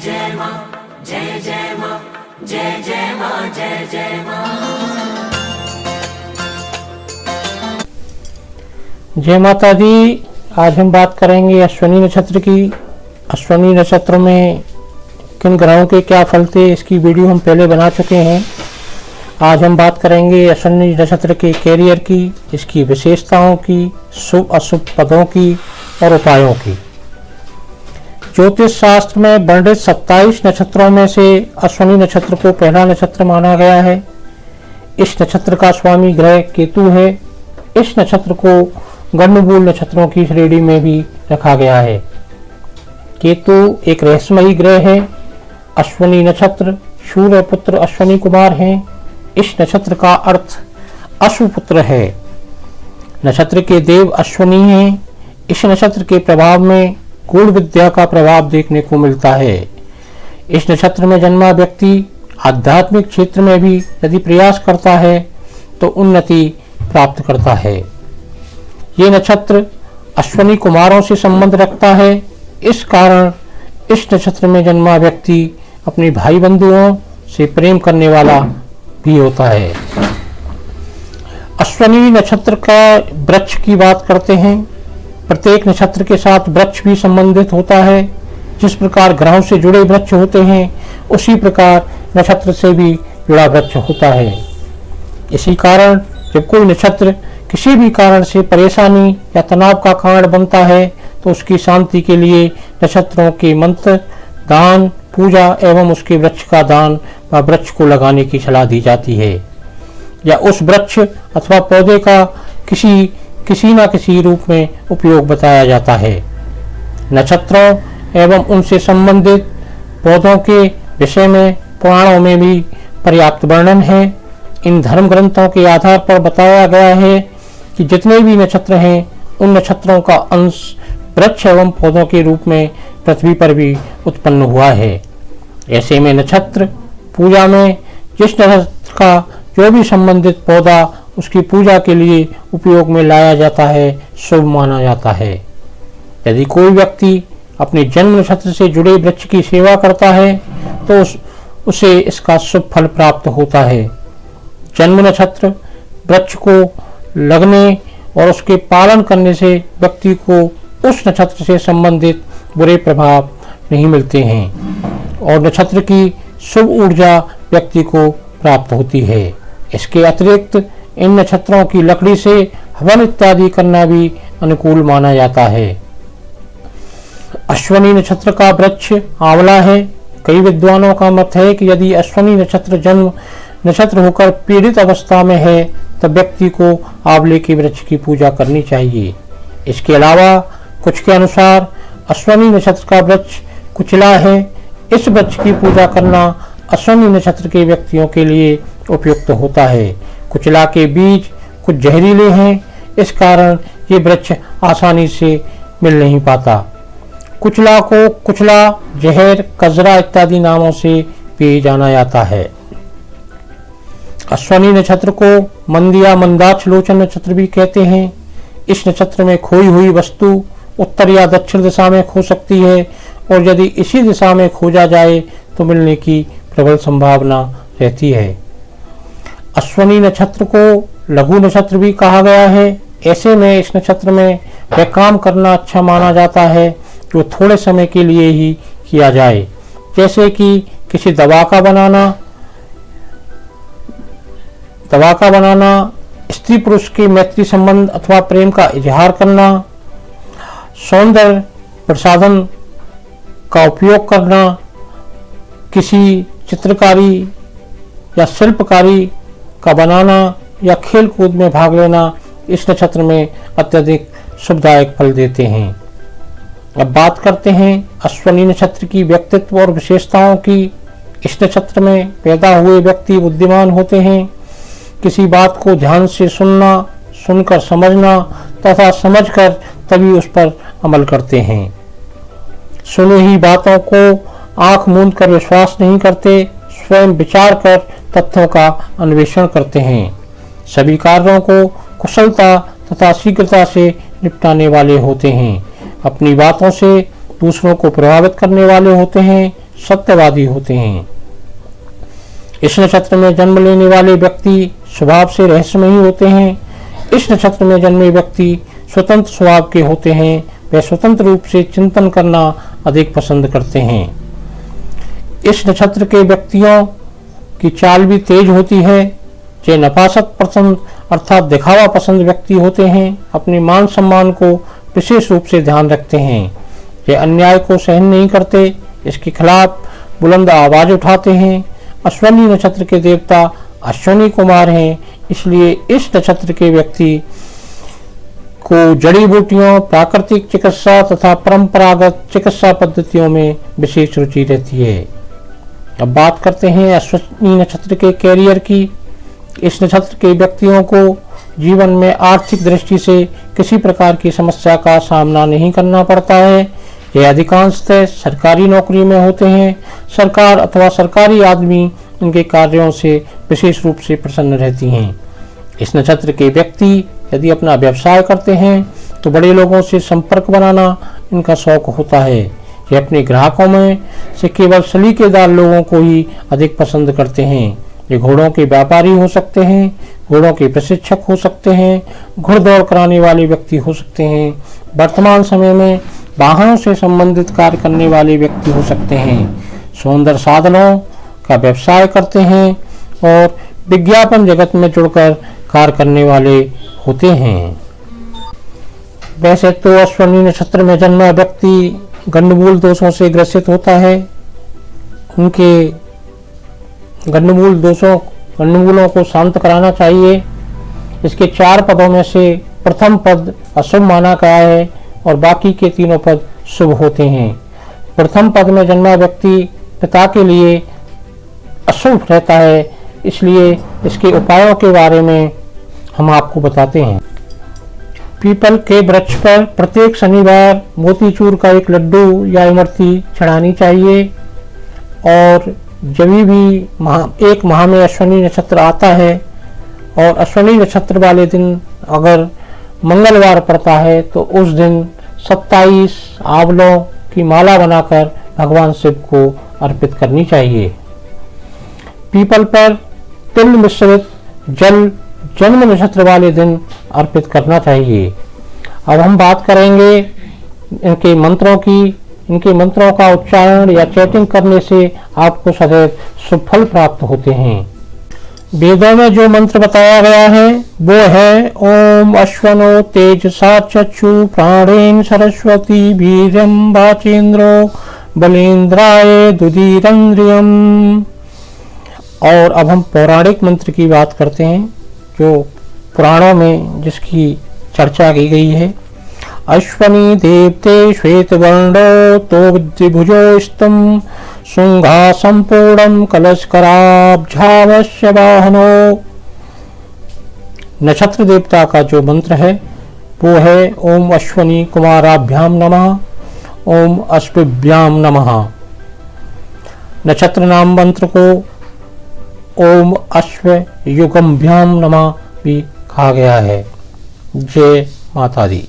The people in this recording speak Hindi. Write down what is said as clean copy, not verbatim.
जय माँ, जय जय माँ, जय जय माँ, जय जय माँ। जय माता दी। आज हम बात करेंगे अश्विनी नक्षत्र की। अश्विनी नक्षत्र में किन ग्रहों के क्या फल थे, इसकी वीडियो हम पहले बना चुके हैं। आज हम बात करेंगे अश्विनी नक्षत्र के कैरियर की, इसकी विशेषताओं की, शुभ अशुभ पदों की और उपायों की। ज्योतिष शास्त्र में वर्णित 27 नक्षत्रों में से अश्विनी नक्षत्र को पहला नक्षत्र माना गया है। इस नक्षत्र का स्वामी ग्रह केतु है। इस नक्षत्र को गणमूल नक्षत्रों की श्रेणी में भी रखा गया है। केतु एक रहस्यमयी ग्रह है। अश्विनी नक्षत्र सूर्य पुत्र अश्विनी कुमार हैं। इस नक्षत्र का अर्थ अश्वपुत्र है। नक्षत्र के देव अश्विनी हैं। इस नक्षत्र के प्रभाव में गूढ़ विद्या का प्रभाव देखने को मिलता है। इस नक्षत्र में जन्मा व्यक्ति आध्यात्मिक क्षेत्र में भी यदि प्रयास करता है तो उन्नति प्राप्त करता है। ये नक्षत्र अश्विनी कुमारों से संबंध रखता है। इस कारण इस नक्षत्र में जन्मा व्यक्ति अपने भाई बंधुओं से प्रेम करने वाला भी होता है। अश्विनी नक्षत्र का वृक्ष की बात करते हैं। प्रत्येक नक्षत्र के साथ वृक्ष भी संबंधित होता है। जिस प्रकार ग्रहों से जुड़े वृक्ष होते हैं, उसी प्रकार नक्षत्र से भी जुड़ा वृक्ष होता है। इसी कारण जब कोई नक्षत्र किसी भी कारण से परेशानी या तनाव का कारण बनता है तो उसकी शांति के लिए नक्षत्रों के मंत्र, दान, पूजा एवं उसके वृक्ष का दान व वृक्ष को लगाने की सलाह दी जाती है, या उस वृक्ष अथवा पौधे का किसी न किसी रूप में उपयोग बताया जाता है। नक्षत्रों एवं उनसे संबंधित पौधों के विषय में पुराणों में भी पर्याप्त वर्णन है। इन धर्म ग्रंथों के आधार पर बताया गया है कि जितने भी नक्षत्र हैं उन नक्षत्रों का अंश वृक्ष एवं पौधों के रूप में पृथ्वी पर भी उत्पन्न हुआ है। ऐसे में नक्षत्र पूजा में जिस नक्षत्र का जो भी संबंधित पौधा उसकी पूजा के लिए उपयोग में लाया जाता है, शुभ माना जाता है। यदि कोई व्यक्ति अपने जन्म नक्षत्र से जुड़े वृक्ष की सेवा करता है तो उसे इसका शुभ फल प्राप्त होता है। जन्म नक्षत्र वृक्ष को लगने और उसके पालन करने से व्यक्ति को उस नक्षत्र से संबंधित बुरे प्रभाव नहीं मिलते हैं और नक्षत्र की शुभ ऊर्जा व्यक्ति को प्राप्त होती है। इसके अतिरिक्त इन नक्षत्रों की लकड़ी से हवन इत्यादि करना भी अनुकूल माना जाता है। अश्विनी नक्षत्र का वृक्ष आंवला है। कई विद्वानों का मत है कि यदि अश्विनी नक्षत्र जन्म नक्षत्र होकर पीड़ित अवस्था में है तब व्यक्ति को आंवले के वृक्ष की पूजा करनी चाहिए। इसके अलावा कुछ के अनुसार अश्विनी नक्षत्र का वृक्ष कुचला है। इस वृक्ष की पूजा करना अश्विनी नक्षत्र के व्यक्तियों के लिए उपयुक्त होता है। कुचला के बीज कुछ जहरीले हैं, इस कारण ये वृक्ष आसानी से मिल नहीं पाता। कुचला को कुचला, जहर, कजरा इत्यादि नामों से भी जाना जाता है। अश्विनी नक्षत्र को मंदिया मंदाक्ष लोचन नक्षत्र भी कहते हैं। इस नक्षत्र में खोई हुई वस्तु उत्तर या दक्षिण दिशा में खो सकती है और यदि इसी दिशा में खोजा जाए तो मिलने की प्रबल संभावना रहती है। अश्विनी नक्षत्र को लघु नक्षत्र भी कहा गया है। ऐसे में इस नक्षत्र में वह काम करना अच्छा माना जाता है जो थोड़े समय के लिए ही किया जाए, जैसे कि किसी दवा का बनाना, स्त्री पुरुष के मैत्री संबंध अथवा प्रेम का इजहार करना, सौंदर्य प्रसाधन का उपयोग करना, किसी चित्रकारी या शिल्पकारी का बनाना या खेल कूद में भाग लेना इस नक्षत्र में अत्यधिक शुभदायक फल देते हैं। अब बात करते हैं अश्विनी नक्षत्र की व्यक्तित्व और विशेषताओं की। इस नक्षत्र में पैदा हुए व्यक्ति बुद्धिमान होते हैं। किसी बात को ध्यान से सुनना, सुनकर समझना तथा समझकर तभी उस पर अमल करते हैं। सुनी हुई बातों को आंख मूंद कर विश्वास नहीं करते, स्वयं विचार कर तथ्यों का अन्वेषण करते हैं। सभी कार्यों को कुशलता तथा शीघ्रता से निपटाने वाले होते हैं। अपनी बातों से दूसरों को प्रभावित करने वाले होते हैं। सत्यवादी होते हैं। इस नक्षत्र में जन्म लेने वाले व्यक्ति स्वभाव से रहस्यमयी होते हैं। इस नक्षत्र में जन्मे व्यक्ति स्वतंत्र स्वभाव के होते हैं। वे स्वतंत्र रूप से चिंतन करना अधिक पसंद करते हैं। इस नक्षत्र के व्यक्तियों की चाल भी तेज होती है। जे नफासत पसंद अर्थात दिखावा पसंद व्यक्ति होते हैं। अपने मान सम्मान को विशेष रूप से ध्यान रखते हैं। ये अन्याय को सहन नहीं करते, इसके खिलाफ बुलंद आवाज उठाते हैं। अश्वनी नक्षत्र के देवता अश्वनी कुमार हैं, इसलिए इस नक्षत्र के व्यक्ति को जड़ी बूटियों, प्राकृतिक चिकित्सा तथा परंपरागत चिकित्सा पद्धतियों में विशेष रुचि रहती है। अब बात करते हैं अश्वनी नक्षत्र के कैरियर की। इस नक्षत्र के व्यक्तियों को जीवन में आर्थिक दृष्टि से किसी प्रकार की समस्या का सामना नहीं करना पड़ता है। ये अधिकांशतः सरकारी नौकरी में होते हैं। सरकार अथवा सरकारी आदमी इनके कार्यों से विशेष रूप से प्रसन्न रहती हैं। इस नक्षत्र के व्यक्ति यदि अपना व्यवसाय करते हैं तो बड़े लोगों से संपर्क बनाना इनका शौक होता है। ये अपने ग्राहकों में से केवल सलीकेदार लोगों को ही अधिक पसंद करते हैं। ये घोड़ों के व्यापारी हो सकते हैं, घोड़ों के प्रशिक्षक हो सकते हैं, घुड़दौड़ कराने वाले व्यक्ति हो सकते हैं। वर्तमान समय में वाहनों से संबंधित कार्य करने वाले व्यक्ति हो सकते हैं। सौंदर्य साधनों का व्यवसाय करते हैं और विज्ञापन जगत में जुड़कर कार्य करने वाले होते हैं। वैसे तो अश्वनी नक्षत्र में जन्मा व्यक्ति गंडमूल दोषों से ग्रसित होता है। उनके गंडमूलों को शांत कराना चाहिए। इसके 4 पदों में से प्रथम पद अशुभ माना गया है और बाकी के 3 पद शुभ होते हैं। प्रथम पद में जन्मा व्यक्ति पिता के लिए अशुभ रहता है, इसलिए इसके उपायों के बारे में हम आपको बताते हैं। पीपल के वृक्ष पर प्रत्येक शनिवार मोतीचूर का एक लड्डू या इमरती चढ़ानी चाहिए। और जब भी एक माह में अश्वनी नक्षत्र आता है और अश्वनी नक्षत्र वाले दिन अगर मंगलवार पड़ता है तो उस दिन 27 आंवलों की माला बनाकर भगवान शिव को अर्पित करनी चाहिए। पीपल पर तिल मिश्रित जल जन्म नक्षत्र वाले दिन अर्पित करना चाहिए। अब हम बात करेंगे इनके मंत्रों की। इनके मंत्रों का उच्चारण या चैटिंग करने से आपको सदैव शुभ फल प्राप्त होते हैं। वेदों में जो मंत्र बताया गया है वो है ओम अश्वनो तेजसा चक्षु प्राणेन सरस्वती वीर्यं वाचेन्द्रो बलेन्द्राय दुदीरंद्रियम। और अब हम पौराणिक मंत्र की बात करते हैं जो पुराणों में जिसकी चर्चा की गई है। अश्वनी देवते श्वेत वर्णो तो विद्युभुजो स्तम शुंघा संपूर्णम कलशकराब्जावश्य वाहनो। नक्षत्र देवता का जो मंत्र है वो है ओम अश्वनी कुमाराभ्याम नमः, ओम अश्विभ्याम नमः। नक्षत्र नाम मंत्र को ओम अश्व युगम्भ्याम नमः भी कहा गया है। जय माता दी।